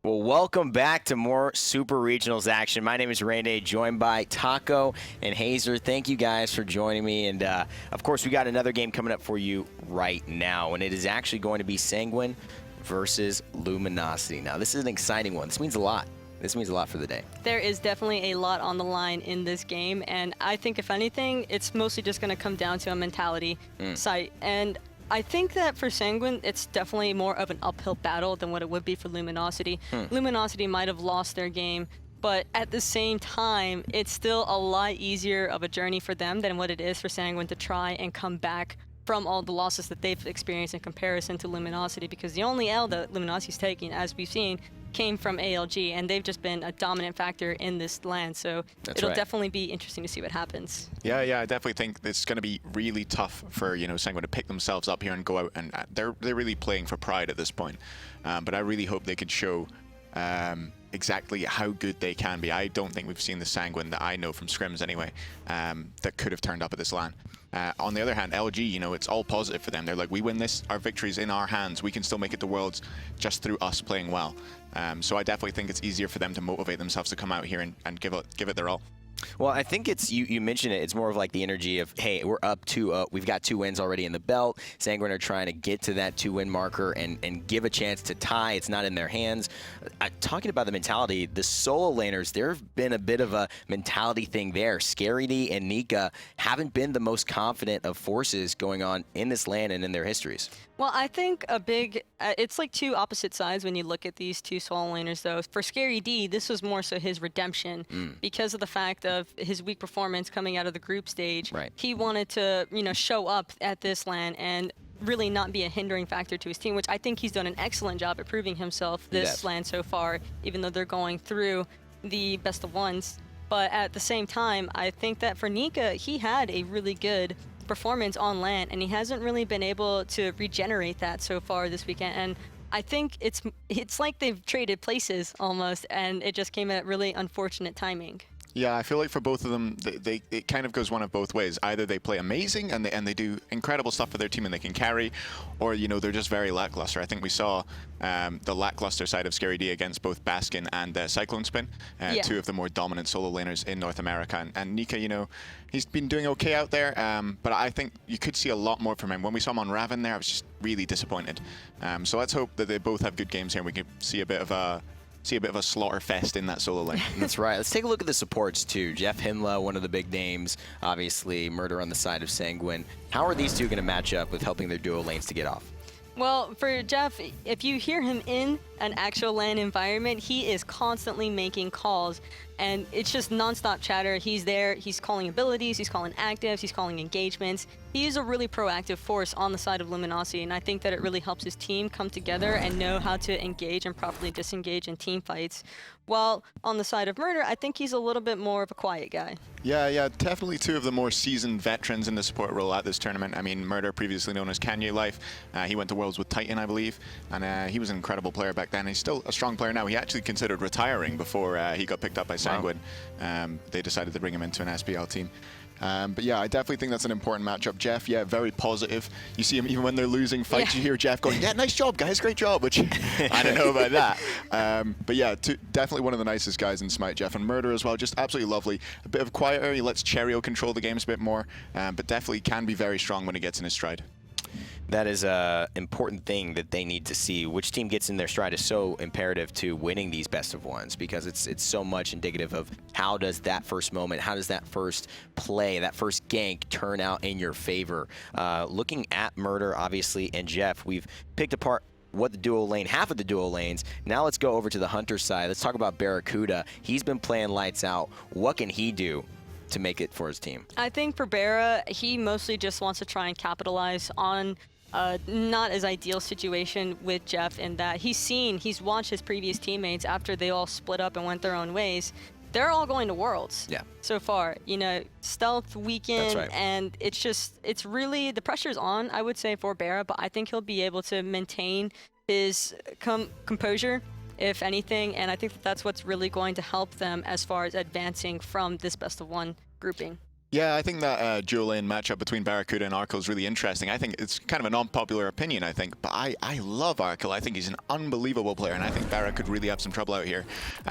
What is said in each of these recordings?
Well, welcome back to more Super Regionals action. My name is Rene, joined by Taco and Hazer. Thank you guys for joining me. And, of course, we got another game coming up for you right now, and it is actually going to be Sanguine versus Luminosity. Now, this is an exciting one. This means a lot. This means a lot for the day. There is definitely a lot on the line in this game, and I think, if anything, it's mostly just going to come down to a mentality side. And I think that for Sanguine, it's definitely more of an uphill battle than what it would be for Luminosity. Luminosity might have lost their game, but at the same time, it's still a lot easier of a journey for them than what it is for Sanguine to try and come back from all the losses that they've experienced in comparison to Luminosity, because the only L that Luminosity's taking, as we've seen, came from ALG, and they've just been a dominant factor in this land, so it'll definitely be interesting to see what happens. Yeah, I definitely think it's going to be really tough for, Sanguine to pick themselves up here and go out, and they're really playing for pride at this point. But I really hope they could show exactly how good they can be. I don't think we've seen the Sanguine that I know from scrims anyway that could have turned up at this LAN. On the other hand, LG, it's all positive for them. They're like, we win this, our victory's in our hands. We can still make it to Worlds just through us playing well. So I definitely think it's easier for them to motivate themselves to come out here and give it their all. Well, I think it's, you mentioned it, it's more of like the energy of, hey, we're up 2-0, we've got 2 wins already in the belt. Sanguine are trying to get to that 2-win marker and give a chance to tie. It's not in their hands. Talking about the mentality, the solo laners, there have been a bit of a mentality thing there. ScaryD and Nika haven't been the most confident of forces going on in this land and in their histories. Well, I think it's like two opposite sides when you look at these two solo laners, though. For ScaryD, this was more so his redemption because of the fact of his weak performance coming out of the group stage. Right. He wanted to, show up at this LAN and really not be a hindering factor to his team, which I think he's done an excellent job at proving himself this LAN so far, even though they're going through the best of ones. But at the same time, I think that for Nika, he had a really good performance on LAN, and he hasn't really been able to regenerate that so far this weekend. And I think it's like they've traded places almost, and it just came at really unfortunate timing. Yeah, I feel like for both of them, it kind of goes one of both ways. Either they play amazing and they do incredible stuff for their team and they can carry, or they're just very lackluster. I think we saw the lackluster side of ScaryD against both Baskin and Cyclone Spin, two of the more dominant solo laners in North America. And Nika, he's been doing okay out there, but I think you could see a lot more from him. When we saw him on Raven there, I was just really disappointed. So let's hope that they both have good games here and we can see a bit of a slaughter fest in that solo lane. That's right. Let's take a look at the supports too. JeffHindla, one of the big names, obviously. Murrdurr on the side of Sanguine. How are these two going to match up with helping their duo lanes to get off? Well, for Jeff, if you hear him in an actual LAN environment, he is constantly making calls, and it's just nonstop chatter. He's there, he's calling abilities, he's calling actives, he's calling engagements. He is a really proactive force on the side of Luminosity, and I think that it really helps his team come together and know how to engage and properly disengage in team fights. While on the side of Murrdurr, I think he's a little bit more of a quiet guy. Yeah, definitely two of the more seasoned veterans in the support role at this tournament. I mean, Murrdurr, previously known as Kanye Life, he went to Worlds with Titan, I believe, and he was an incredible player back then. He's still a strong player now. He actually considered retiring before he got picked up by Sanguine. Wow. They decided to bring him into an SPL team. But yeah, I definitely think that's an important matchup. Jeff, very positive. You see him even when they're losing fights, you hear Jeff going, yeah, nice job, guys, great job, which I don't know about that. But yeah, definitely one of the nicest guys in Smite, Jeff. And Murrdurr as well, just absolutely lovely. A bit of quieter, he lets Cherryo control the games a bit more, but definitely can be very strong when he gets in his stride. That is an important thing that they need to see. Which team gets in their stride is so imperative to winning these best of ones, because it's so much indicative of how does that first moment, how does that first play, that first gank turn out in your favor. Looking at Murrdurr, obviously, and Jeff, we've picked apart what the duo lane, half of the duo lanes. Now let's go over to the Hunter side. Let's talk about BaRRaCCuDDa. He's been playing lights out. What can he do to make it for his team? I think for BaRRa, he mostly just wants to try and capitalize on not as ideal situation with Jeff, in that he's watched his previous teammates after they all split up and went their own ways. They're all going to Worlds so far. Stealth weekend, and it's really, the pressure's on, I would say, for BaRRa, but I think he'll be able to maintain his composure, if anything, and I think that's what's really going to help them as far as advancing from this best of one grouping. Yeah, I think that dual lane matchup between BaRRaCCuDDa and Arkkyl is really interesting. I think it's kind of an unpopular opinion, I think, but I love Arkkyl. I think he's an unbelievable player, and I think BaRRa could really have some trouble out here.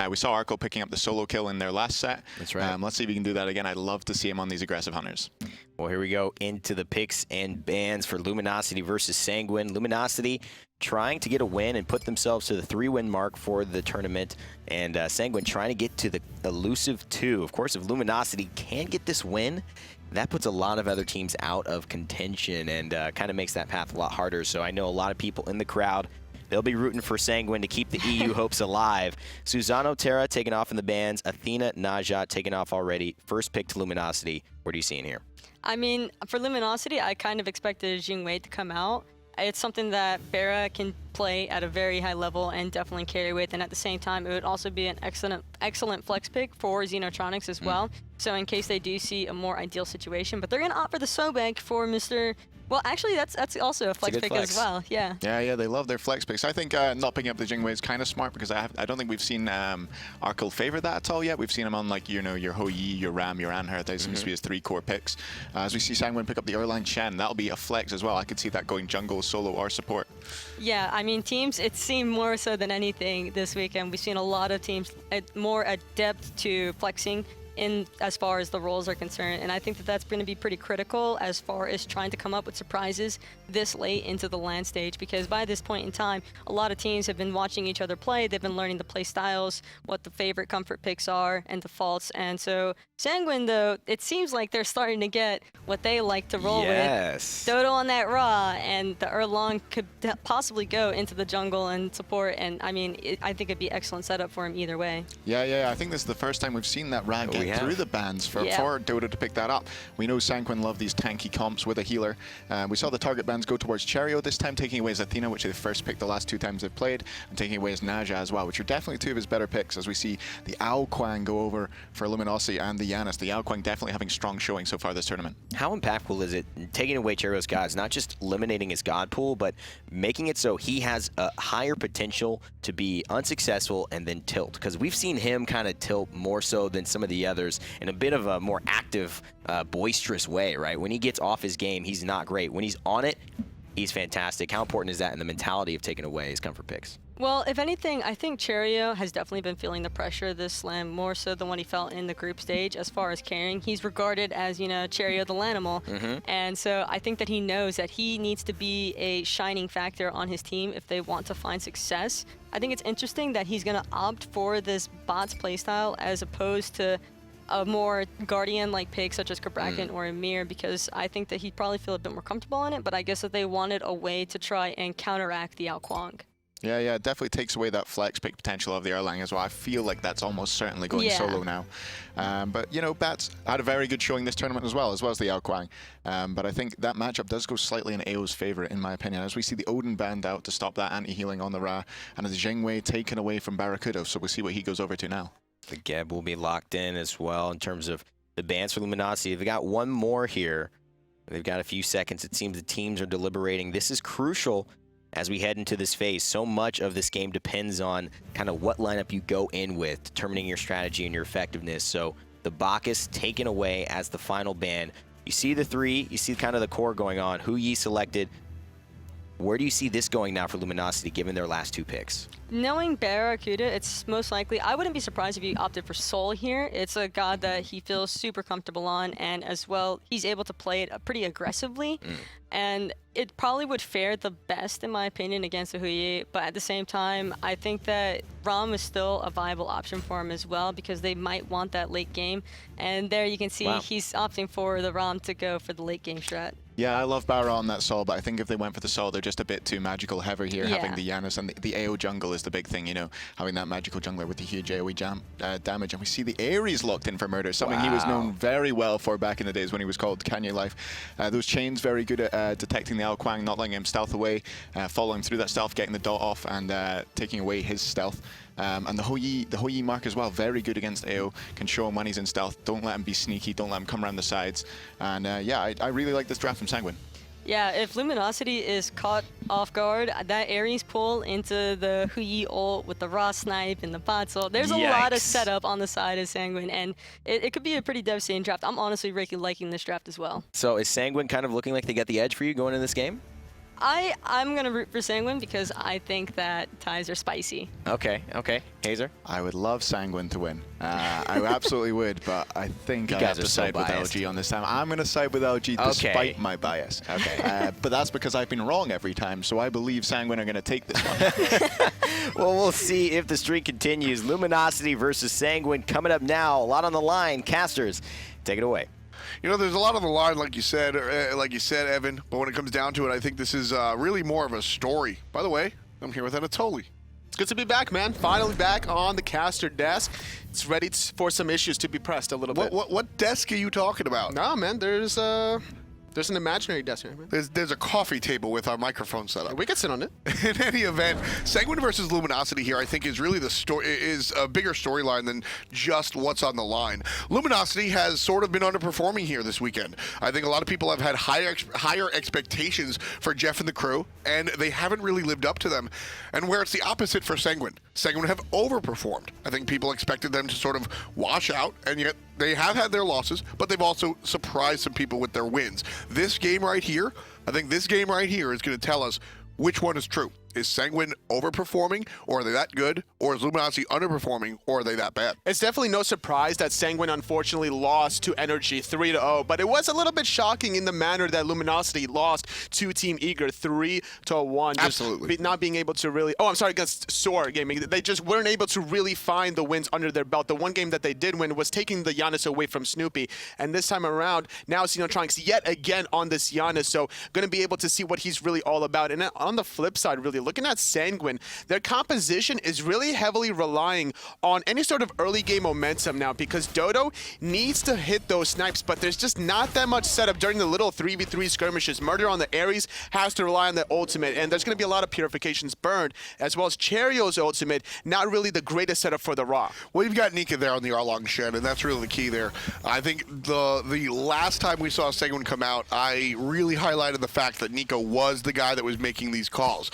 We saw Arkkyl picking up the solo kill in their last set. That's right. Let's see if he can do that again. I'd love to see him on these aggressive hunters. Well, here we go into the picks and bans for Luminosity versus Sanguine. Luminosity trying to get a win and put themselves to the 3-win mark for the tournament, and Sanguine trying to get to the elusive 2. Of course, if Luminosity can get this win, that puts a lot of other teams out of contention and kind of makes that path a lot harder. So I know a lot of people in the crowd, they'll be rooting for Sanguine to keep the EU hopes alive. Susano Terra taking off in the bans. Athena Najat taking off already. First pick to Luminosity. What are you seeing here? I mean, for Luminosity, I kind of expected Jingwei to come out. It's something that BaRRa can play at a very high level and definitely carry with, and at the same time, it would also be an excellent flex pick for Xenotronics as well. So in case they do see a more ideal situation, but they're going to opt for the Sobek for Mr. Well, actually, that's also a flex pick as well. Yeah. Yeah, they love their flex picks. I think not picking up the Jingwei is kind of smart because I don't think we've seen Arkkyl favor that at all yet. We've seen him on like your Hou Yi, your Ram, your Anhur. Those seems to be his 3 core picks. As we see Sanguine pick up the Erlang Shen, that'll be a flex as well. I could see that going jungle, solo, or support. Yeah, I mean, teams, it seemed more so than anything this weekend. We've seen a lot of teams more adept to flexing in as far as the roles are concerned, and I think that that's going to be pretty critical as far as trying to come up with surprises this late into the LAN stage, because by this point in time, a lot of teams have been watching each other play. They've been learning the play styles, what the favorite comfort picks are, and defaults. And so Sanguine, though, it seems like they're starting to get what they like to roll with. Dodo on that Ra, and the Erlang could possibly go into the jungle and support, and I mean, I think it'd be excellent setup for him either way. Yeah, I think this is the first time we've seen that Ra get through the bans for Dodo to pick that up. We know Sanguine love these tanky comps with a healer. We saw the target bans go towards Cherryo this time, taking away his Athena, which they first picked the last 2 times they've played, and taking away his Naja as well, which are definitely 2 of his better picks, as we see the Kuang go over for Luminosity and the Janus. The Kuang definitely having strong showing so far this tournament. How impactful is it taking away Cherryo's gods, not just eliminating his god pool, but making it so he has a higher potential to be unsuccessful and then tilt? Because we've seen him kind of tilt more so than some of the others in a bit of a more active, boisterous way, right? When he gets off his game, he's not great. When he's on it, he's fantastic. How important is that in the mentality of taking away his comfort picks? Well, if anything, I think Cherryo has definitely been feeling the pressure this slam more so than what he felt in the group stage as far as carrying. He's regarded as, Cherryo the Lanimal. And so I think that he knows that he needs to be a shining factor on his team if they want to find success. I think it's interesting that he's going to opt for this Batz playstyle as opposed to a more Guardian-like pick such as Kraken or Emir, because I think that he'd probably feel a bit more comfortable on it, but I guess that they wanted a way to try and counteract the Kuang. Yeah, it definitely takes away that flex pick potential of the Erlang as well. I feel like that's almost certainly going solo now. But, Batz had a very good showing this tournament as well as the Kuang. But I think that matchup does go slightly in AO's favor, in my opinion, as we see the Odin banned out to stop that anti-healing on the Ra, and the Jingwei taken away from BaRRaCCuDDa, so we'll see what he goes over to now. The Geb will be locked in as well in terms of the bans for Luminosity. They've got one more here. They've got a few seconds. It seems the teams are deliberating. This is crucial as we head into this phase. So much of this game depends on kind of what lineup you go in with, determining your strategy and your effectiveness. So the Bacchus taken away as the final ban. You see the 3, you see kind of the core going on. Hou Yi selected. Where do you see this going now for Luminosity, given their last 2 picks? Knowing BaRRaCCuDDa, it's most likely, I wouldn't be surprised if he opted for Soul here. It's a god that he feels super comfortable on, and as well, he's able to play it pretty aggressively. And it probably would fare the best, in my opinion, against the Hou Yi, but at the same time, I think that Rama is still a viable option for him as well, because they might want that late game. And there you can see he's opting for the Ram to go for the late game strat. Yeah, I love BaRRa on that Sol, but I think if they went for the Sol, they're just a bit too magical heavy here, having the Janus, and the AO jungle is the big thing, having that magical jungler with the huge AoE damage. And we see the Ares locked in for Murrdurr, something he was known very well for back in the days when he was called Kanye Life. Those chains very good at detecting the Kuang, not letting him stealth away, following through that stealth, getting the dot off, and taking away his stealth. And the Hou Yi mark as well, very good against AO, can show him when he's in stealth, don't let him be sneaky, don't let him come around the sides. And I really like this draft from Sanguine. Yeah, if Luminosity is caught off guard, that Ares pull into the Hui ult with the raw snipe and the Batz ult, there's a lot of setup on the side of Sanguine, and it could be a pretty devastating draft. I'm honestly really liking this draft as well. So is Sanguine kind of looking like they get the edge for you going in this game? I'm going to root for Sanguine because I think that ties are spicy. Okay, okay. Hazer? I would love Sanguine to win. I absolutely would, but I think You I guys have are to so side with biased. LG on this time. I'm going to side with LG despite my bias. Okay. But that's because I've been wrong every time, so I believe Sanguine are going to take this one. Well, we'll see if the streak continues. Luminosity versus Sanguine coming up now. A lot on the line. Casters, take it away. You know, there's a lot on the line, like you said, Evan. But when it comes down to it, I think this is really more of a story. By the way, I'm here with Anatoly. It's good to be back, man. Finally back on the caster desk. It's ready for some issues to be pressed a little bit. What desk are you talking about? No, man. There's an imaginary desk here, man. There's a coffee table with our microphone set up. We can sit on it. In any event, Sanguine versus Luminosity here, I think, is really is a bigger storyline than just what's on the line. Luminosity has sort of been underperforming here this weekend. I think a lot of people have had higher expectations for Jeff and the crew, and they haven't really lived up to them. And where it's the opposite for Sanguine. Sanguine have overperformed. I think people expected them to sort of wash out, and yet they have had their losses, but they've also surprised some people with their wins. This game right here, I think this game right here is going to tell us which one is true. Is Sanguine overperforming, or are they that good? Or is Luminosity underperforming, or are they that bad? It's definitely no surprise that Sanguine unfortunately lost to Energy 3-0, but it was a little bit shocking in the manner that Luminosity lost to Team Eager 3-1. Absolutely. Not being able to really... Oh, I'm sorry, against Soar Gaming. They just weren't able to really find the wins under their belt. The one game that they did win was taking the Janus away from Snoopy, and this time around, now Xenotronics yet again on this Janus, so going to be able to see what he's really all about. And on the flip side, really, looking at Sanguine, their composition is really heavily relying on any sort of early game momentum now because Dodo needs to hit those snipes, but there's just not that much setup during the little 3v3 skirmishes. Murrdurr on the Ares has to rely on the ultimate, and there's going to be a lot of purifications burned, as well as Cherryo's ultimate, not really the greatest setup for the Ra. Well, you've got Nika there on the Erlang Shen, and that's really the key there. I think the last time we saw Sanguine come out, I really highlighted the fact that Nika was the guy that was making these calls.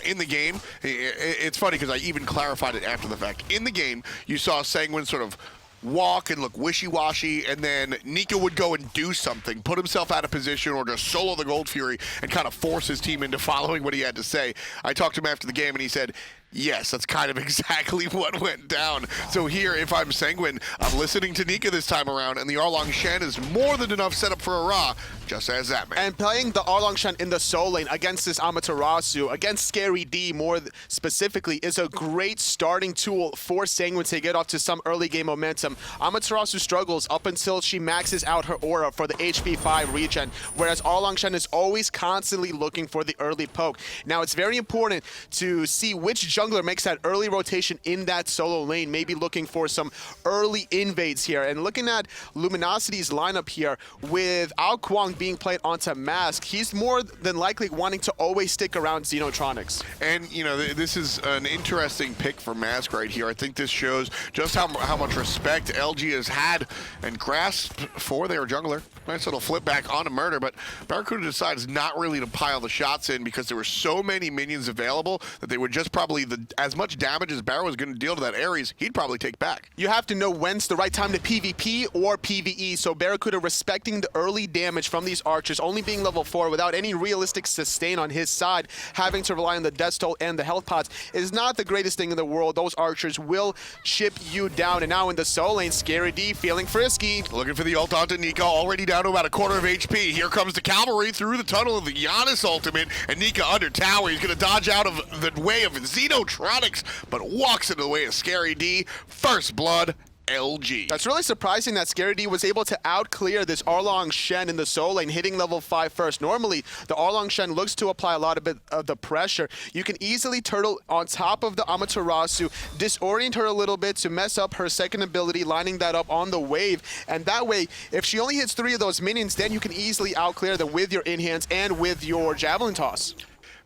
In the game, it's funny because I even clarified it after the fact. In the game, you saw Sanguine sort of walk and look wishy-washy, and then Nika would go and do something, put himself out of position, or just solo the Gold Fury and kind of force his team into following what he had to say. I talked to him after the game, and he said, yes, that's kind of exactly what went down. So here, if I'm Sanguine, I'm listening to Nika this time around, and the Erlang Shen is more than enough setup for a Ra, just as that man. And playing the Erlang Shen in the soul lane against this Amaterasu, against Scary D more specifically, is a great starting tool for Sanguine to get off to some early game momentum. Amaterasu struggles up until she maxes out her aura for the HP 5 regen, whereas Erlang Shen is always constantly looking for the early poke. Now, it's very important to see which jungler makes that early rotation in that solo lane, maybe looking for some early invades here. And looking at Luminosity's lineup here, without Kuang being played onto Mask, he's more than likely wanting to always stick around Xenotronics. And, you know, this is an interesting pick for Mask right here. I think this shows just how much respect LG has had and grasped for their jungler. Nice little flip back onto Murrdurr, but BaRRaCCuDDa decides not really to pile the shots in because there were so many minions available that they would just probably, as much damage as BaRRaCCuDDa was going to deal to that Ares, he'd probably take back. You have to know when's the right time to PvP or PvE, so BaRRaCCuDDa respecting the early damage from these archers, only being level 4 without any realistic sustain on his side, having to rely on the death toll and the health pots is not the greatest thing in the world. Those archers will chip you down, and now in the soul lane, Scary D feeling frisky. Looking for the ult onto Nika, already down to about a quarter of HP. Here comes the cavalry through the tunnel of the Janus ultimate, and Nika under tower. He's going to dodge out of the way of Xenotronics, but walks into the way of Scary D. First blood, LG. That's really surprising that Scary D was able to out-clear this Erlang Shen in the soul lane, hitting level 5 first. Normally, the Erlang Shen looks to apply a lot of the pressure. You can easily turtle on top of the Amaterasu, disorient her a little bit to mess up her second ability, lining that up on the wave. And that way, if she only hits 3 of those minions, then you can easily out-clear them with your in-hands and with your javelin toss.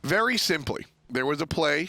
Very simply, there was a play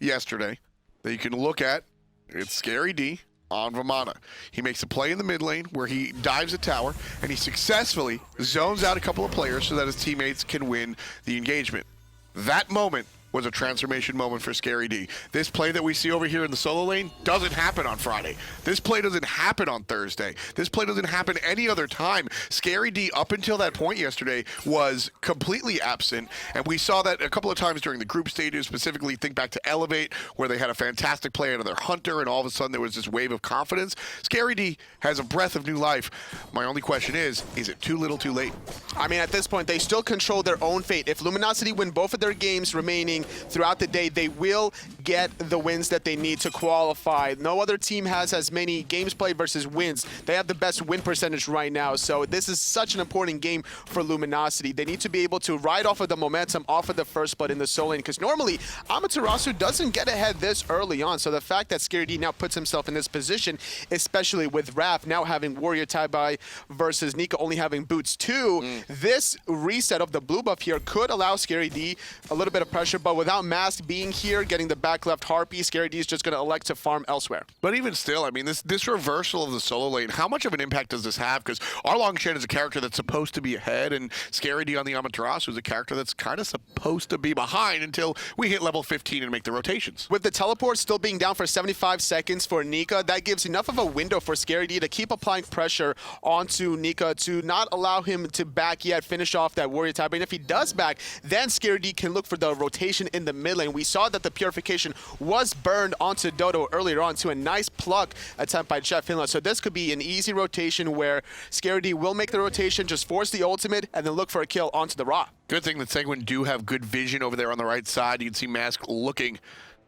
yesterday that you can look at. It's Scary D on Vamana. He makes a play in the mid lane where he dives a tower, and he successfully zones out a couple of players so that his teammates can win the engagement. That moment was a transformation moment for ScaryD. This play that we see over here in the solo lane doesn't happen on Friday. This play doesn't happen on Thursday. This play doesn't happen any other time. ScaryD, up until that point yesterday, was completely absent, and we saw that a couple of times during the group stages, specifically think back to Elevate, where they had a fantastic play out of their Hunter, and all of a sudden there was this wave of confidence. ScaryD has a breath of new life. My only question is it too little too late? I mean, at this point, they still control their own fate. If Luminosity win both of their games remaining throughout the day, they will get the wins that they need to qualify. No other team has as many games played versus wins. They have the best win percentage right now, so this is such an important game for Luminosity. They need to be able to ride off of the momentum, off of the first blood in the solo lane, because normally Amaterasu doesn't get ahead this early on, so the fact that ScaryD now puts himself in this position, especially with Raph now having Warrior Taibai versus Nika only having Boots 2, this reset of the blue buff here could allow ScaryD a little bit of pressure, but without Mask being here, getting the back left Harpy, ScaryD is just going to elect to farm elsewhere. But even still, I mean, this reversal of the solo lane, how much of an impact does this have? Because Erlang Shen is a character that's supposed to be ahead, and ScaryD on the Amaterasu is a character that's kind of supposed to be behind until we hit level 15 and make the rotations. With the teleport still being down for 75 seconds for Nika, that gives enough of a window for ScaryD to keep applying pressure onto Nika to not allow him to back yet, finish off that Warrior Taibai. And if he does back, then ScaryD can look for the rotation in the mid lane. We saw that the Purification was burned onto Dodo earlier on to a nice pluck attempt by JeffHindla. So this could be an easy rotation where ScaryD will make the rotation, just force the ultimate, and then look for a kill onto the Ra. Good thing that Sanguine do have good vision over there on the right side. You can see Mask looking.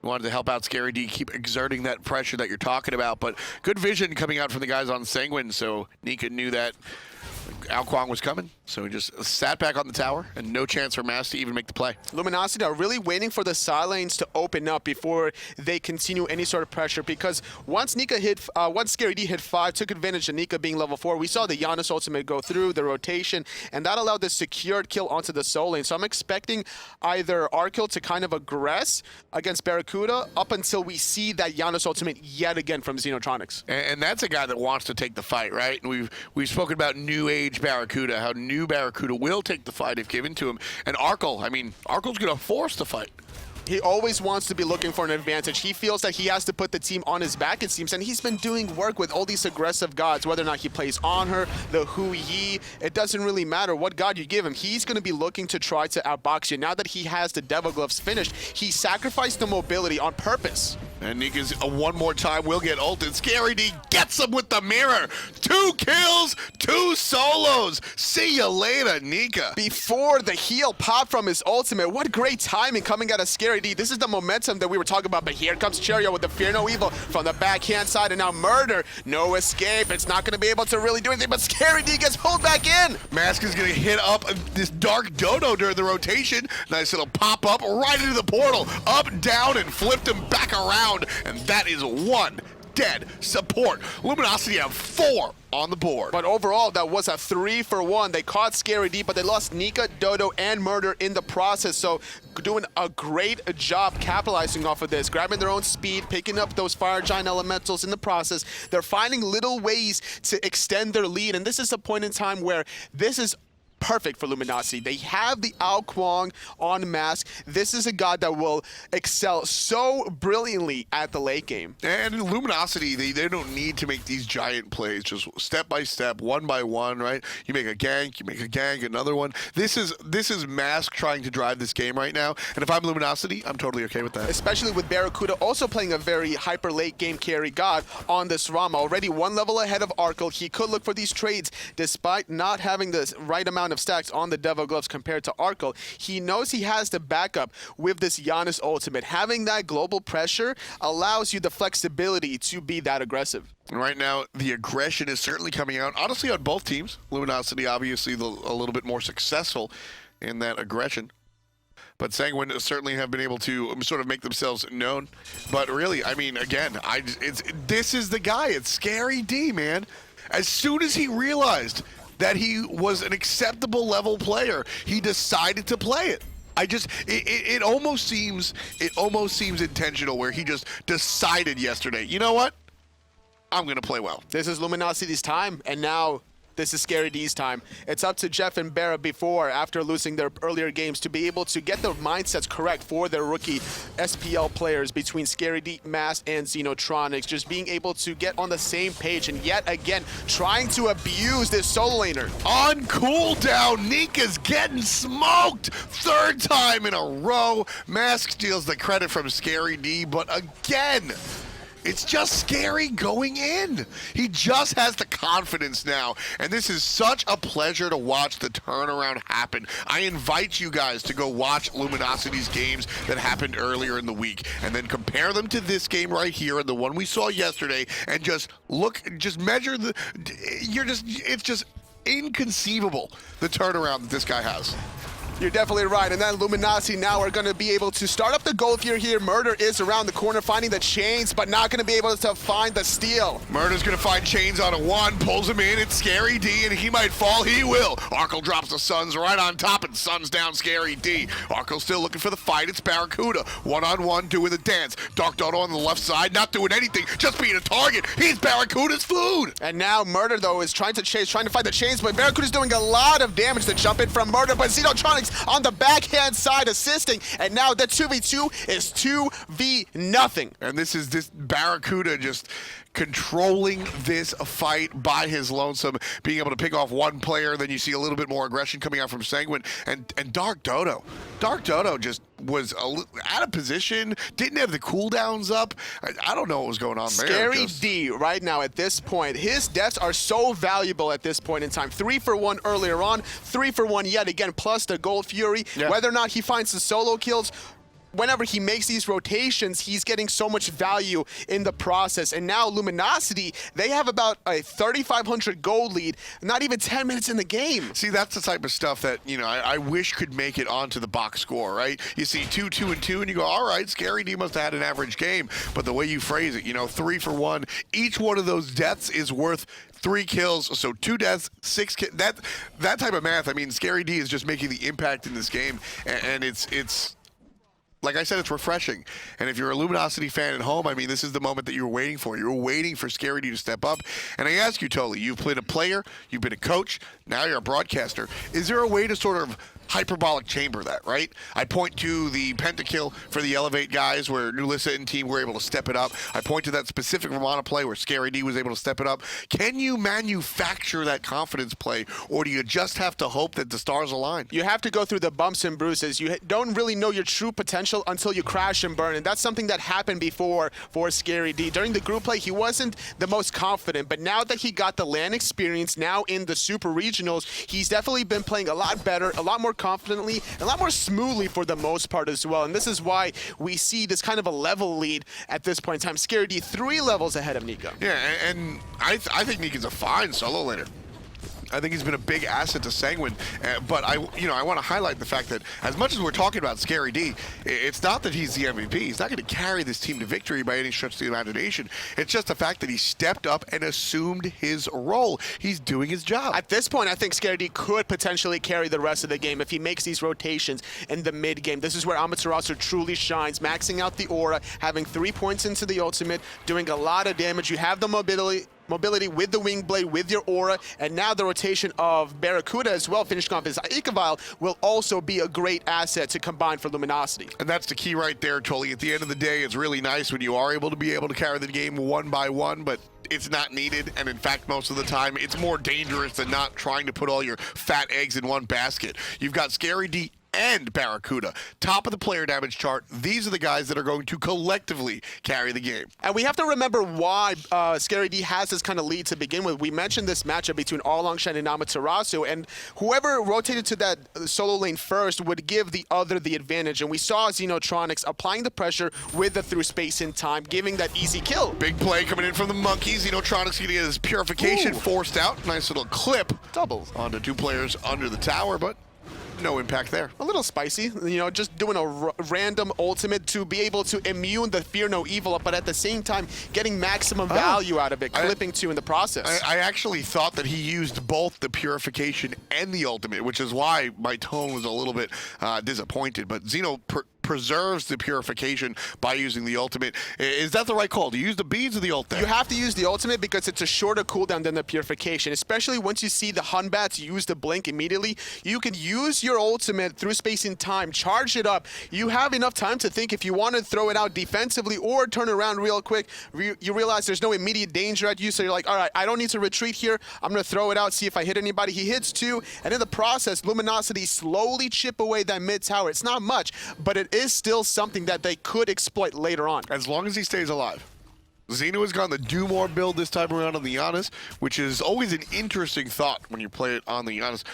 Wanted to help out ScaryD, keep exerting that pressure that you're talking about, but good vision coming out from the guys on Sanguine, so Nika knew that Kuang was coming, so he just sat back on the tower, and no chance for Mask to even make the play. Luminosity are really waiting for the side lanes to open up before they continue any sort of pressure, because once ScaryD hit 5, took advantage of Nika being level 4, we saw the Janus ultimate go through the rotation, and that allowed the secured kill onto the solo lane. So I'm expecting either Arkkyl to kind of aggress against BaRRaCCuDDa up until we see that Janus ultimate yet again from Xenotronics. And that's a guy that wants to take the fight, right? And we've spoken about new age BaRRaCCuDDa, how new BaRRaCCuDDa will take the fight if given to him. And Arkkyl, I mean, Arkyl's going to force the fight. He always wants to be looking for an advantage. He feels that he has to put the team on his back, it seems, and he's been doing work with all these aggressive gods, whether or not he plays on her, the Hu Yi. It doesn't really matter what god you give him. He's going to be looking to try to outbox you. Now that he has the Devil Gloves finished, he sacrificed the mobility on purpose. And Nika's one more time will get ulted. ScaryD gets him with the mirror. 2 kills, 2 solos. See you later, Nika. Before the heal popped from his ultimate, what great timing coming out of ScaryD. This is the momentum that we were talking about, but here comes Cherryo with the Fear No Evil from the backhand side, and now Murrdurr. No escape. It's not going to be able to really do anything, but ScaryD gets pulled back in. Mask is going to hit up this TheDarkDodo during the rotation. Nice little pop-up right into the portal. Up, down, and flipped him back around. And that is 1 dead support. Luminosity have 4 on the board. But overall, that was a 3-for-1. They caught ScaryD, but they lost Nika, Dodo, and Murrdurr in the process. So doing a great job capitalizing off of this, grabbing their own speed, picking up those Fire Giant Elementals in the process. They're finding little ways to extend their lead, and this is a point in time where this is perfect for Luminosity. They have the Kuang on Mask. This is a god that will excel so brilliantly at the late game. And in Luminosity, they don't need to make these giant plays, just step by step, one by one, right? You make a gank, another one. This is Mask trying to drive this game right now. And if I'm Luminosity, I'm totally okay with that. Especially with BaRRaCCuDDa also playing a very hyper late game carry god on this Rama. Already 1 level ahead of Arkkyl. He could look for these trades despite not having the right amount of stacks on the Devil Gloves compared to Arkkyl. He knows he has the backup with this Janus ultimate. Having that global pressure allows you the flexibility to be that aggressive. And right now, the aggression is certainly coming out, honestly, on both teams. Luminosity, obviously, a little bit more successful in that aggression. But Sanguine certainly have been able to sort of make themselves known. But really, I mean, again, this is the guy. It's ScaryD, man. As soon as he realized that he was an acceptable level player, he decided to play it. It almost seems intentional, where he just decided yesterday, you know what? I'm going to play well. This is Luminosity's time, and now this is ScaryD's time. It's up to Jeff and BaRRaCCuDDa after losing their earlier games to be able to get their mindsets correct for their rookie SPL players between ScaryD, Mass, and Xenotronics. Just being able to get on the same page and yet again trying to abuse this solo laner. On cooldown, Nika's getting smoked. Third time in a row. Mask steals the credit from ScaryD, but again, it's just Scary going in. He just has the confidence now, and this is such a pleasure to watch the turnaround happen. I invite you guys to go watch Luminosity's games that happened earlier in the week, and then compare them to this game right here and the one we saw yesterday, and just look, just measure the, it's just inconceivable, the turnaround that this guy has. You're definitely right, and then Luminosity now are going to be able to start up the goal here. Murrdurr is around the corner finding the chains, but not going to be able to find the steal. Murrdurr's going to find chains on a one, pulls him in, it's ScaryD, and he might fall, he will. Arkkyl drops the Suns right on top, and Suns down ScaryD. Arkkyl still looking for the fight, it's BaRRaCCuDDa. One-on-one, doing the dance. DarkDodo on the left side, not doing anything, just being a target. He's BaRRaCCuDDa's food. And now Murrdurr, though, is trying to find the chains, but BaRRaCCuDDa's doing a lot of damage to jump in from Murrdurr, but Xenotronics on the backhand side assisting, and now the 2v2 is 2v0. And this BaRRaCCuDDa just controlling this fight by his lonesome, being able to pick off one player, then you see a little bit more aggression coming out from Sanguine, and DarkDodo. DarkDodo just was out of position, didn't have the cooldowns up. I don't know what was going on there. ScaryD right now at this point, his deaths are so valuable at this point in time. 3 for 1 earlier on, 3 for 1 yet again, plus the Gold Fury. Yeah. Whether or not he finds the solo kills, whenever he makes these rotations, he's getting so much value in the process. And now Luminosity, they have about a 3,500 gold lead, not even 10 minutes in the game. See, that's the type of stuff that, you know, I wish could make it onto the box score, right? You see 2, 2, and 2, and you go, all right, ScaryD must have had an average game. But the way you phrase it, you know, 3 for 1, each one of those deaths is worth 3 kills, so 2 deaths, 6 kills. That type of math, I mean, ScaryD is just making the impact in this game, and it's like I said, it's refreshing. And if you're a Luminosity fan at home, I mean, this is the moment that you were waiting for. You were waiting for ScaryD to step up. And I ask you, Totally, you've played a player, you've been a coach, now you're a broadcaster. Is there a way to sort of hyperbolic chamber that, right? I point to the pentakill for the Elevate guys where Nulissa and team were able to step it up. I point to that specific Ramana play where ScaryD was able to step it up. Can you manufacture that confidence play, or do you just have to hope that the stars align? You have to go through the bumps and bruises. You don't really know your true potential until you crash and burn, and that's something that happened before for ScaryD. During the group play, he wasn't the most confident, but now that he got the LAN experience, now in the Super Regionals, he's definitely been playing a lot better, a lot more confidently, and a lot more smoothly for the most part as well. And this is why we see this kind of a level lead at this point in time. ScaryD 3 levels ahead of Nika. Yeah, and I think Nika's a fine solo laner. I think he's been a big asset to Sanguine, but I want to highlight the fact that as much as we're talking about ScaryD, it's not that he's the MVP. He's not going to carry this team to victory by any stretch of the imagination. It's just the fact that he stepped up and assumed his role. He's doing his job. At this point, I think ScaryD could potentially carry the rest of the game if he makes these rotations in the mid game. This is where Amaterasu truly shines, maxing out the aura, having 3 points into the ultimate, doing a lot of damage. You have the mobility with the wing blade, with your aura, and now the rotation of BaRRaCCuDDa as well, finishing off his Ika will also be a great asset to combine for Luminosity. And that's the key right there, Tully. At the end of the day, it's really nice when you are able to carry the game 1 by 1, but it's not needed, and in fact, most of the time, it's more dangerous than not trying to put all your fat eggs in one basket. You've got ScaryD and BaRRaCCuDDa, top of the player damage chart. These are the guys that are going to collectively carry the game. And we have to remember why ScaryD has this kind of lead to begin with. We mentioned this matchup between Erlang, Shen, and Amaterasu, and whoever rotated to that solo lane first would give the other the advantage. And we saw Xenotronics applying the pressure with the through space in time, giving that easy kill. Big play coming in from the monkeys. Xenotronics going to get his purification forced out. Nice little clip. Doubles. Onto 2 players under the tower, but no impact there. A little spicy, you know, just doing a random ultimate to be able to immune the Fear No Evil, but at the same time getting maximum value out of it, clipping 2 in the process. I actually thought that he used both the purification and the ultimate, which is why my tone was a little bit disappointed, but Xeno preserves the purification by using the ultimate. Is that the right call? Do you use the beads or the ult there? You have to use the ultimate because it's a shorter cooldown than the purification, especially once you see the Hun Batz use the blink immediately. You can use your ultimate through space and time, charge it up. You have enough time to think if you want to throw it out defensively or turn around real quick. You realize there's no immediate danger at you, so you're like, all right, I don't need to retreat here. I'm going to throw it out, see if I hit anybody. He hits 2, and in the process, Luminosity slowly chip away that mid tower. It's not much, but it is still something that they could exploit later on. As long as he stays alive. Xeno has gone the do more build this time around on the Janus, which is always an interesting thought when you play it on the Janus.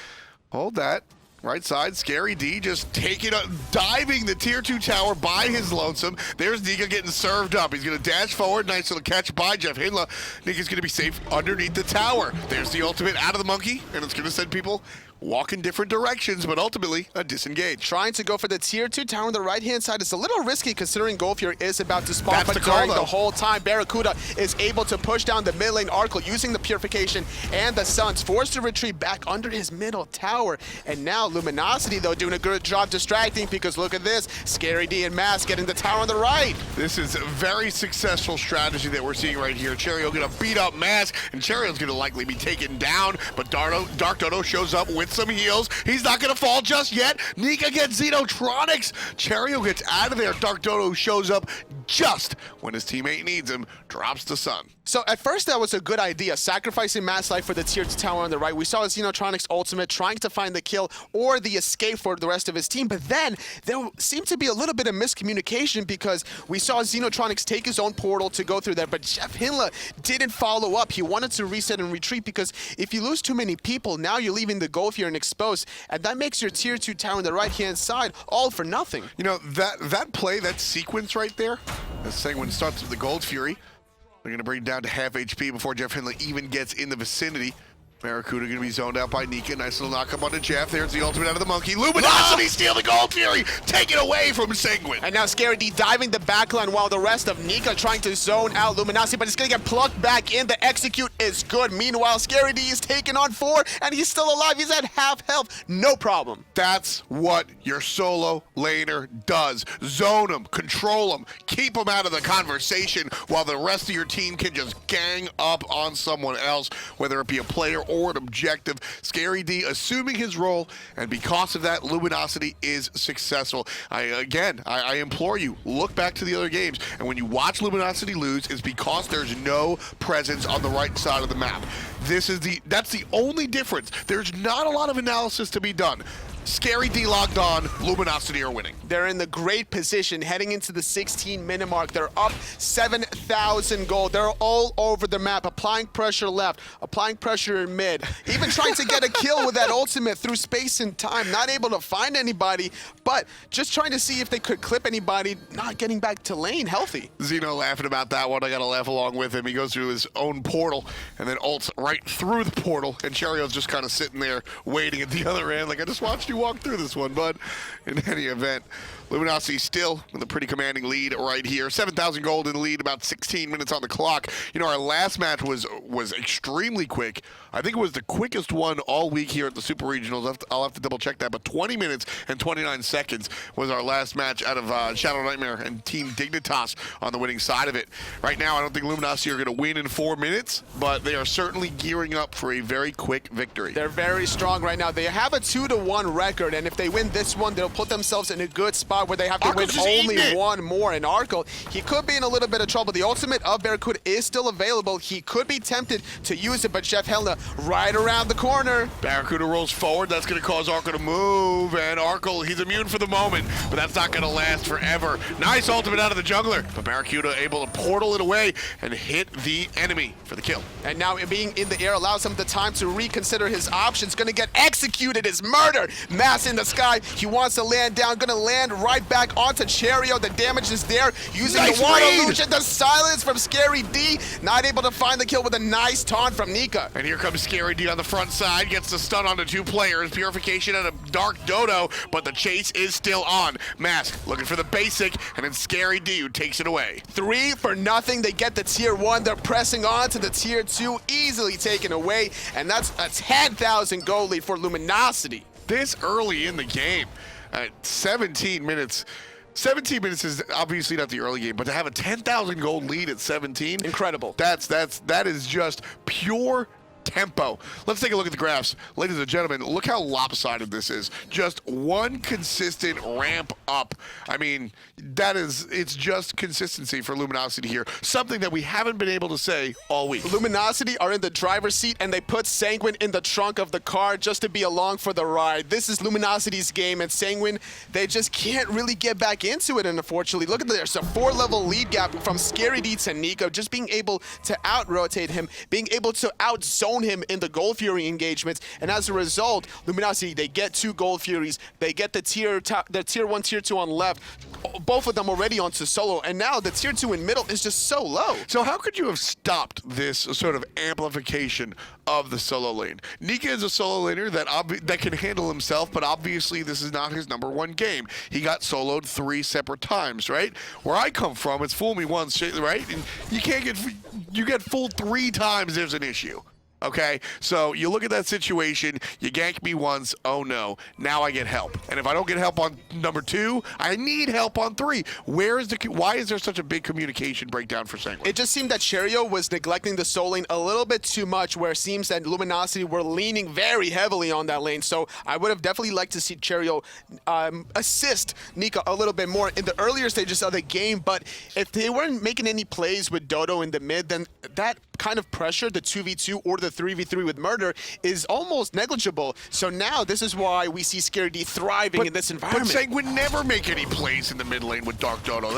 Hold that. Right side, ScaryD just taking up, diving the tier 2 tower by his lonesome. There's Nika getting served up. He's going to dash forward. Nice little catch by JeffHindla. Nika's going to be safe underneath the tower. There's the ultimate out of the monkey, and it's going to send people walk in different directions, but ultimately a disengage. Trying to go for the tier 2 tower on the right-hand side is a little risky considering Golfier is about to spawn, That's but the call, during though. the whole time, BaRRaCCuDDa is able to push down the mid lane. Arkkyl using the purification and the Suns forced to retreat back under his middle tower. And now Luminosity, though, doing a good job distracting because look at this, ScaryD and Mask getting the tower on the right. This is a very successful strategy that we're seeing right here. Cherryo going to beat up Mask, and Cherryo's going to likely be taken down, but DarkDodo shows up with some heals. He's not going to fall just yet. Nika gets Xenotronics. Cherryo gets out of there. DarkDodo shows up just when his teammate needs him, drops the sun. So at first that was a good idea, sacrificing Mass Life for the tier 2 tower on the right. We saw Xenotronics ultimate trying to find the kill or the escape for the rest of his team, but then there seemed to be a little bit of miscommunication because we saw Xenotronics take his own portal to go through there, but JeffHindla didn't follow up. He wanted to reset and retreat because if you lose too many people, now you're leaving the Golfier and exposed, and that makes your tier 2 tower on the right-hand side all for nothing. You know, that play, that sequence right there, as Sanguine starts with the Gold Fury, they're going to bring it down to half HP before JeffHindla even gets in the vicinity. BaRRaCCuDDa going to be zoned out by Nika. Nice little knock up onto Jeff. There's the ultimate out of the monkey. Luminosity steal the Gold Fury. Take it away from Sanguine. And now ScaryD diving the backline while the rest of Nika trying to zone out Luminosity, but it's going to get plucked back in. The execute is good. Meanwhile, ScaryD is taking on 4, and he's still alive. He's at half health. No problem. That's what your solo laner does. Zone them, control them, keep them out of the conversation while the rest of your team can just gang up on someone else, whether it be a player or an objective. ScaryD assuming his role, and because of that, Luminosity is successful. I implore you, look back to the other games, and when you watch Luminosity lose, it's because there's no presence on the right side of the map. That's the only difference. There's not a lot of analysis to be done. ScaryD logged on, Luminosity are winning. They're in the great position heading into the 16-minute mark. They're up 7,000 gold. They're all over the map, applying pressure left, applying pressure in mid, even trying to get a kill with that ultimate through space and time. Not able to find anybody, but just trying to see if they could clip anybody, not getting back to lane healthy. Xeno laughing about that one. I gotta laugh along with him. He goes through his own portal and then ults right through the portal, and Cherryo's just kind of sitting there waiting at the other end like, I just watched you walk through this one, bud. In any event, Luminosity still with a pretty commanding lead right here. 7,000 gold in the lead, about 16 minutes on the clock. You know, our last match was extremely quick. I think it was the quickest one all week here at the Super Regionals. I'll have to double check that, but 20 minutes and 29 seconds was our last match out of Shadow Nightmare and Team Dignitas on the winning side of it. Right now, I don't think Luminosity are going to win in 4 minutes, but they are certainly gearing up for a very quick victory. They're very strong right now. They have a 2-1 record, and if they win this one, they'll put themselves in a good spot where they have to win only one more. And Arkkyl, he could be in a little bit of trouble. The ultimate of BaRRaCCuDDa is still available. He could be tempted to use it, but JeffHindla right around the corner. BaRRaCCuDDa rolls forward. That's going to cause Arkkyl to move, and Arkkyl, he's immune for the moment, but that's not going to last forever. Nice ultimate out of the jungler, but BaRRaCCuDDa able to portal it away and hit the enemy for the kill. And now being in the air allows him the time to reconsider his options. Going to get executed is Murrdurr. Mass in the sky. He wants to land down. Going to land right back onto Cherryo. The damage is there. Using nice the water read. illusion. The silence from ScaryD. Not able to find the kill with a nice taunt from Nika. And here comes ScaryD on the front side. Gets the stun onto 2 players. Purification out of DarkDodo, but the chase is still on. Mask looking for the basic, and then ScaryD who takes it away. 3 for nothing. They get the tier 1. They're pressing on to the tier 2. Easily taken away. And that's a 10,000 gold lead for Luminosity. This early in the game, at 17 minutes, 17 minutes is obviously not the early game, but to have a 10,000 gold lead at 17, Incredible. That is just pure tempo. Let's take a look at the graphs. Ladies and gentlemen, look how lopsided this is. Just one consistent ramp up. I mean, it's just consistency for Luminosity here. Something that we haven't been able to say all week. Luminosity are in the driver's seat, and they put Sanguine in the trunk of the car just to be along for the ride. This is Luminosity's game, and Sanguine, they just can't really get back into it, and unfortunately. Look at this, there's a 4-level lead gap from ScaryD to Nika, just being able to out-rotate him, being able to out-zone him in the Gold Fury engagements, and as a result, Luminosity, they get 2 Gold Furies, they get the tier 1, tier 2 on left, both of them already onto solo, and now the tier 2 in middle is just so low. So how could you have stopped this sort of amplification of the solo lane? Nika is a solo laner that can handle himself, but obviously this is not his #1 game. He got soloed 3 separate times, right? Where I come from, it's fool me once, right? And you get fooled 3 times, there's an issue. Okay, so you look at that situation, you gank me once, oh no, now I get help. And if I don't get help on number 2, I need help on 3. Why is there such a big communication breakdown for Sanguine? It just seemed that Cherryo was neglecting the soul lane a little bit too much, where it seems that Luminosity were leaning very heavily on that lane. So I would have definitely liked to see Cherryo assist Nika a little bit more in the earlier stages of the game, but if they weren't making any plays with Dodo in the mid, then that kind of pressure, the 2v2 or the 3v3 with Murrdurr, is almost negligible. So now this is why we see ScaryD thriving in this environment. But Sanguine never make any plays in the mid lane with DarkDodo.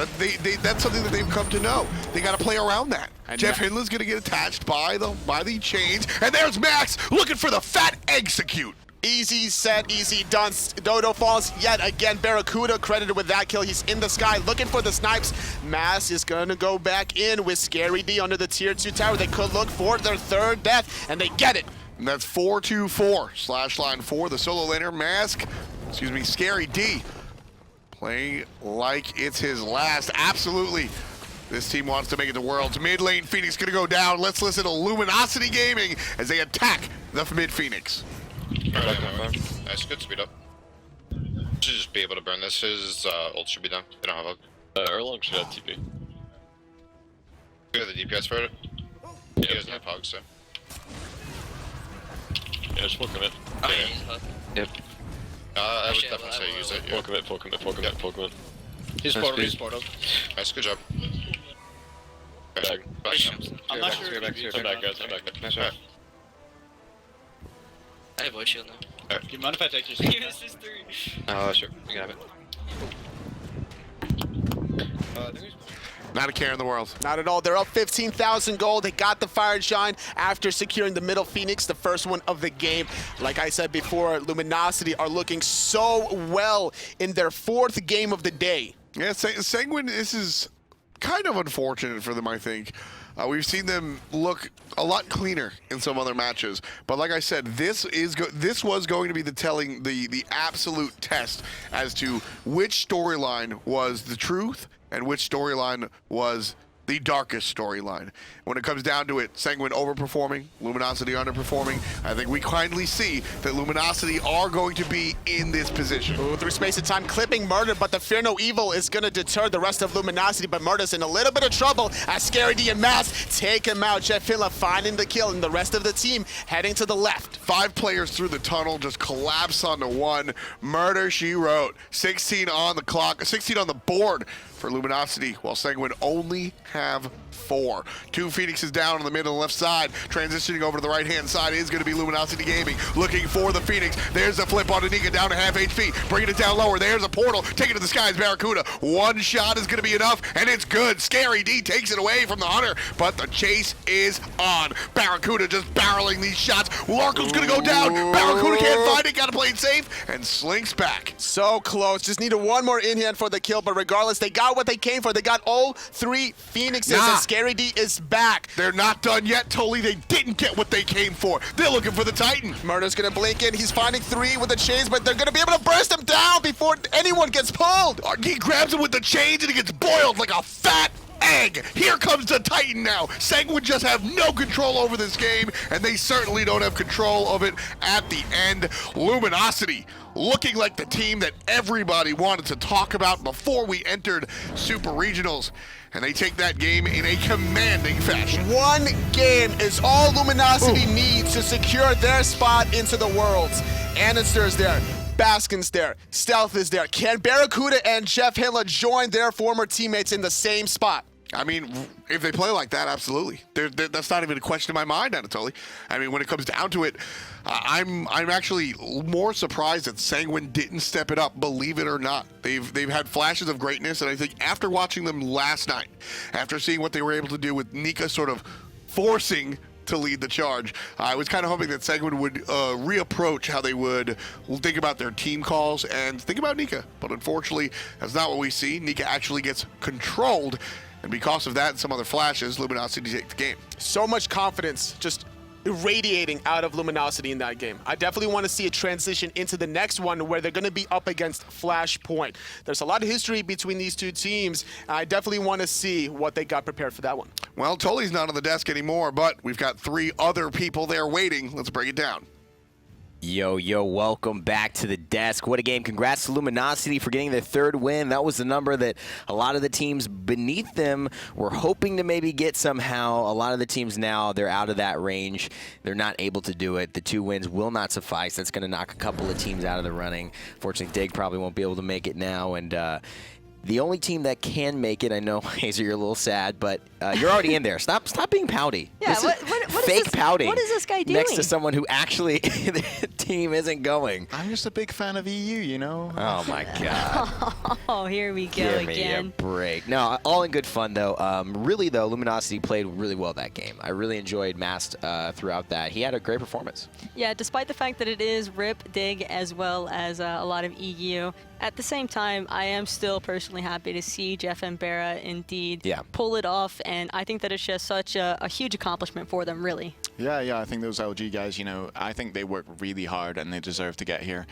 That's something that they've come to know. They got to play around that. And JeffHindla's going to get attached by the chains, and there's Max looking for the fat execute. Easy set, easy done. Dodo falls yet again. BaRRaCCuDDa credited with that kill. He's in the sky looking for the snipes. Mass is going to go back in with ScaryD under the tier 2 tower. They could look for their 3rd death, and they get it. And that's 4-2-4. /line 4, the solo laner, ScaryD. Playing like it's his last. Absolutely. This team wants to make it to Worlds. Mid lane Phoenix going to go down. Let's listen to Luminosity Gaming as they attack the mid Phoenix. Alright, nice, good speed up. Should just be able to burn this. His ult should be done. They don't have ult. Erlang should have TP. You have the DPS for it? He doesn't have hogs, so. Yeah, just full commit. Yep. I would definitely say use it. Yeah. Full commit. He's portal. Nice, good job. Back. I'm not sure. I'm back, guys. Nice try. I have void shield now. Do you mind if I take your Give us this 3. Sure. You can have it. Not a care in the world. Not at all. They're up 15,000 gold. They got the Fire Giant after securing the middle Phoenix, the first one of the game. Like I said before, Luminosity are looking so well in their 4th game of the day. Yeah, Sanguine, this is kind of unfortunate for them, I think. We've seen them look a lot cleaner in some other matches, but like I said, this was going to be the absolute test as to which storyline was the truth and which storyline was the darkest storyline. When it comes down to it, Sanguine overperforming, Luminosity underperforming. I think we kindly see that Luminosity are going to be in this position. Ooh, through space of time, clipping Murrdurr, but the Fear No Evil is going to deter the rest of Luminosity, but Murrdurr's in a little bit of trouble as ScaryD and Mass take him out. JeffHindla finding the kill, and the rest of the team heading to the left. 5 players through the tunnel just collapse onto 1. Murrdurr, she wrote. 16 on the clock, 16 on the board for Luminosity, while Sanguine only have 4. 2 Phoenixes down on the mid and left side. Transitioning over to the right-hand side is going to be Luminosity Gaming. Looking for the Phoenix. There's the flip on Nika down to half HP. Bringing it down lower. There's a portal. Taking it to the skies. BaRRaCCuDDa. 1 shot is going to be enough, and it's good. ScaryD takes it away from the Hunter, but the chase is on. BaRRaCCuDDa just barreling these shots. Arkkyl's going to go down. BaRRaCCuDDa can't find it. Got to play it safe, and slinks back. So close. Just needed 1 more in-hand for the kill, but regardless, they got what they came for. They got all 3 Phoenixes, and ScaryD is back. They're not done yet, Totally. They didn't get what they came for. They're looking for the Titan. Murrdurr's gonna blink in. He's finding 3 with the chains, but they're gonna be able to burst him down before anyone gets pulled. He grabs him with the chains and he gets boiled like a fat egg. Here comes the Titan now. Sanguine just have no control over this game, and they certainly don't have control of it at the end. Luminosity looking like the team that everybody wanted to talk about before we entered Super Regionals. And they take that game in a commanding fashion. One game is all Luminosity needs to secure their spot into the Worlds. Anister's there. Baskin's there. Stealth is there. Can BaRRaCCuDDa and JeffHindla join their former teammates in the same spot? I mean, if they play like that, absolutely. That's not even a question in my mind, Anatoly. I mean, when it comes down to it, I'm actually more surprised that Sanguine didn't step it up, believe it or not. They've had flashes of greatness, and I think after watching them last night, after seeing what they were able to do with Nika sort of forcing to lead the charge, I was kind of hoping that Sanguine would reapproach how they would think about their team calls and think about Nika. But unfortunately, that's not what we see. Nika actually gets controlled. And because of that and some other flashes, Luminosity take the game. So much confidence just irradiating out of Luminosity in that game. I definitely want to see a transition into the next one where they're going to be up against Flashpoint. There's a lot of history between these two teams. And I definitely want to see what they got prepared for that one. Well, Tully's not on the desk anymore, but we've got 3 other people there waiting. Let's break it down. Yo, welcome back to the desk. What a game. Congrats to Luminosity for getting their 3rd win. That was the number that a lot of the teams beneath them were hoping to maybe get somehow. A lot of the teams now, they're out of that range. They're not able to do it. The 2 wins will not suffice. That's going to knock a couple of teams out of the running. Fortunately, Dig probably won't be able to make it now. And the only team that can make it, I know, Hazer, you're a little sad, but you're already in there. Stop being pouty. Yeah, this what is is fake this, pouting. What is this guy doing? Next to someone who actually, the team isn't going. I'm just a big fan of EU, you know? Oh, my God. Oh, here we go Give me again. a break. No, all in good fun, though. Really, though, Luminosity played really well that game. I really enjoyed Mast throughout that. He had a great performance. Yeah, despite the fact that it is RIP, Dig, as well as a lot of EU, at the same time, I am still personally happy to see Jeff and BaRRa indeed pull it off, and I think that it's just such a huge accomplishment for them, really. Yeah, I think those LG guys, you know, I think they work really hard and they deserve to get here.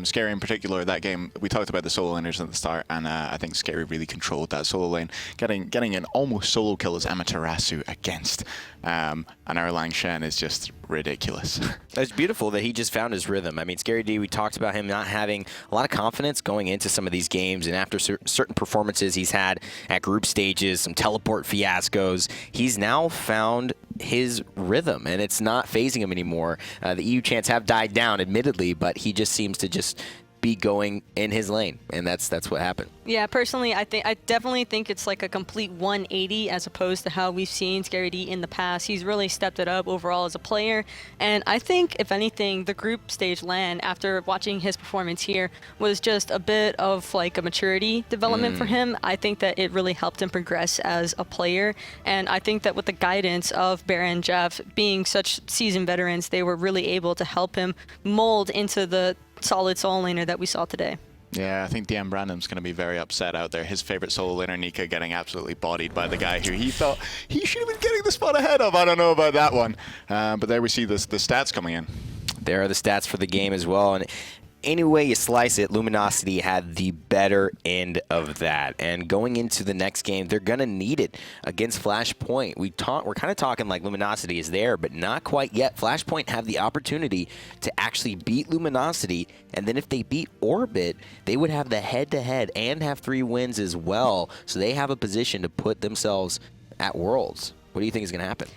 Scary in particular, that game, we talked about the solo laners at the start, and I think Scary really controlled that solo lane. Getting an almost solo kill as Amaterasu against an Erlang Shen is just ridiculous. It's beautiful that he just found his rhythm. I mean, Scary D, we talked about him not having a lot of confidence going into some of these games, and after certain performances he's had at group stages, some teleport fiascos, he's now found his rhythm, and it's not phasing him anymore. The EU chants have died down, admittedly, but he just seems to just be going in his lane, and that's what happened. Yeah, personally, I definitely think it's like a complete 180 as opposed to how we've seen Scary D in the past. He's really stepped it up overall as a player, and I think, if anything, the group stage LAN, after watching his performance here, was just a bit of like a maturity development for him. I think that it really helped him progress as a player, and I think that with the guidance of BaRRa and Jeff being such seasoned veterans, they were really able to help him mold into the solid solo laner that we saw today. Yeah, I think DM Brandon's going to be very upset out there. His favorite solo laner, Nika, getting absolutely bodied by the guy who he thought he should have been getting the spot ahead of. I don't know about that one. But there we see the stats coming in. There are the stats for the game as well, and any way you slice it, Luminosity had the better end of that. And going into the next game, they're going to need it against Flashpoint. We're kind of talking like Luminosity is there, but not quite yet. Flashpoint have the opportunity to actually beat Luminosity, and then if they beat Orbit, they would have the head-to-head and have 3 wins as well. So they have a position to put themselves at Worlds. What do you think is going to happen?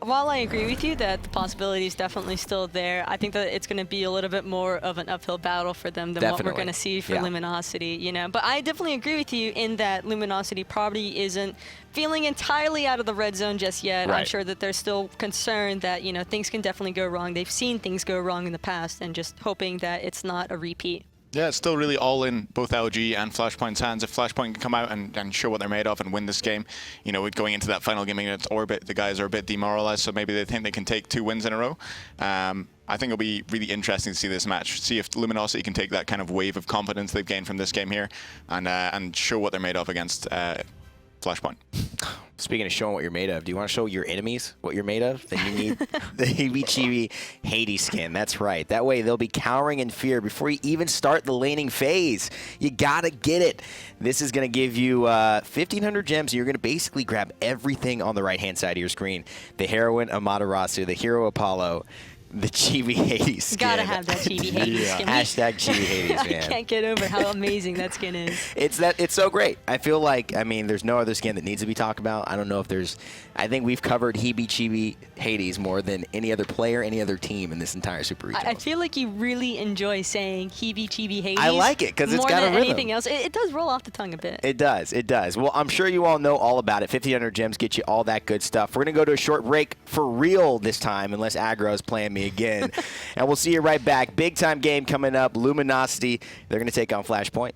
While I agree with you that the possibility is definitely still there, I think that it's going to be a little bit more of an uphill battle for them than what we're going to see for Luminosity, you know. But I definitely agree with you in that Luminosity probably isn't feeling entirely out of the red zone just yet. I'm sure that they're still concerned that, you know, things can definitely go wrong. They've seen things go wrong in the past, and just hoping that it's not a repeat. Yeah, it's still really all in both LG and Flashpoint's hands. If Flashpoint can come out and show what they're made of and win this game, you know, going into that final game against Orbit, the guys are a bit demoralized, so maybe they think they can take 2 wins in a row. I think it'll be really interesting to see this match, see if Luminosity can take that kind of wave of confidence they've gained from this game here and show what they're made of against Flashpoint. Speaking of showing what you're made of, do you want to show your enemies what you're made of? Then you need the Chibi Hades skin. That's right. That way they'll be cowering in fear before you even start the laning phase. You gotta get it. This is gonna give you 1,500 gems, and you're gonna basically grab everything on the right-hand side of your screen. The heroine Amaterasu, the hero Apollo, The Chibi Hades skin. Gotta have that Chibi Hades skin. Hashtag Chibi Hades, I man. can't get over how amazing that skin is. It's so great. I feel like, I mean, there's no other skin that needs to be talked about. I don't know if there's, I think we've covered Chibi Hades more than any other player, any other team in this entire Super Regionals. I feel like you really enjoy saying Chibi Hades. I like it because it's got a more than rhythm. anything else. It does roll off the tongue a bit. It does. It does. Well, I'm sure you all know all about it. 1,500 gems get you all that good stuff. We're going to go to a short break for real this time, unless Aggro's playing me again. And we'll see you right back. Big time game coming up. Luminosity. They're going to take on Flashpoint.